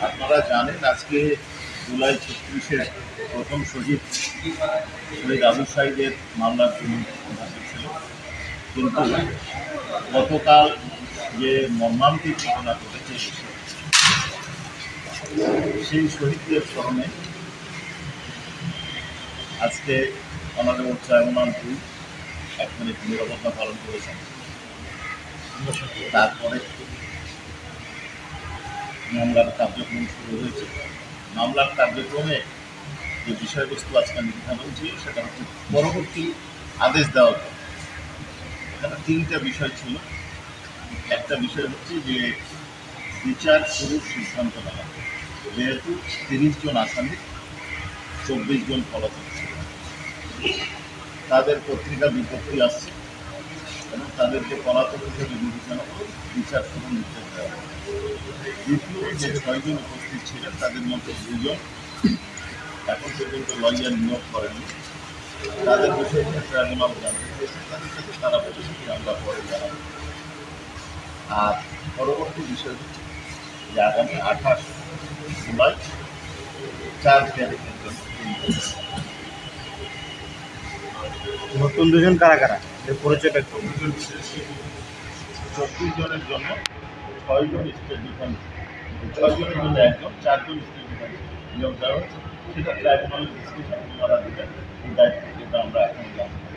আপনারা জানেন আজকে জুলাই ৩৬-এর প্রথম শহীদ আবু সাঈদের মামলার হাজির ছিল, কিন্তু গতকাল যে মর্মান্তিক ঘটনা ঘটেছে সেই শহীদদের স্মরণে আজকে অনারেবল ট্রাইব্যুনাল ২ 1 মিনিট নীরবতা পালন করেছেন। তারপরে মামলার কার্যক্রম শুরু হয়েছে। মামলার কার্যক্রমে যে বিষয়বস্তু আজকে নির্ধারণ ছিল সেটা হচ্ছে পরবর্তী আদেশ দেওয়া হবে। এখানে 3টা বিষয় ছিল। একটা বিষয় হচ্ছে যে বিচার শুরুর সিদ্ধান্ত নেওয়া, যেহেতু 30 জন আসামি, 24 জন পলাতক ছিল, তাদের পত্রিকা বিজ্ঞপ্তি আসছে এবং তাদেরকে পলাতক হিসেবে বিবেচনা করে বিচার শুরুর নির্দেশ দেওয়া হবে। দ্বিতীয়, যে 6 জন উপস্থিত ছিলেন তাদের মধ্যে 2 জন এখন পর্যন্ত লয়ার নিয়োগ করেননি। তাদের বিষয়ে ট্রাইব্যুনাল জানতে চেয়েছে, তাদের সাথে তারা বলেছে যে আমরা পরে জানাবো। আর পরবর্তী বিষয় হচ্ছে যে আগামী 28 জুলাই 4 তারিখের জন্য নতুন 2 জন কারা কারা এর পরিচয়টা একটু। 24 জনের জন্য 6 জন স্টেট ডিফেন্স, 6 জনের জন্য 1 জন, 4 জন স্টেট ডিফেন্স নিয়োগ দেওয়া হচ্ছে। সেটা ট্রাইব্যুনালের ডিসকাশন ওনারা দিবেন, এই দায়িত্ব যেটা আমরা এখন জানতে পারি।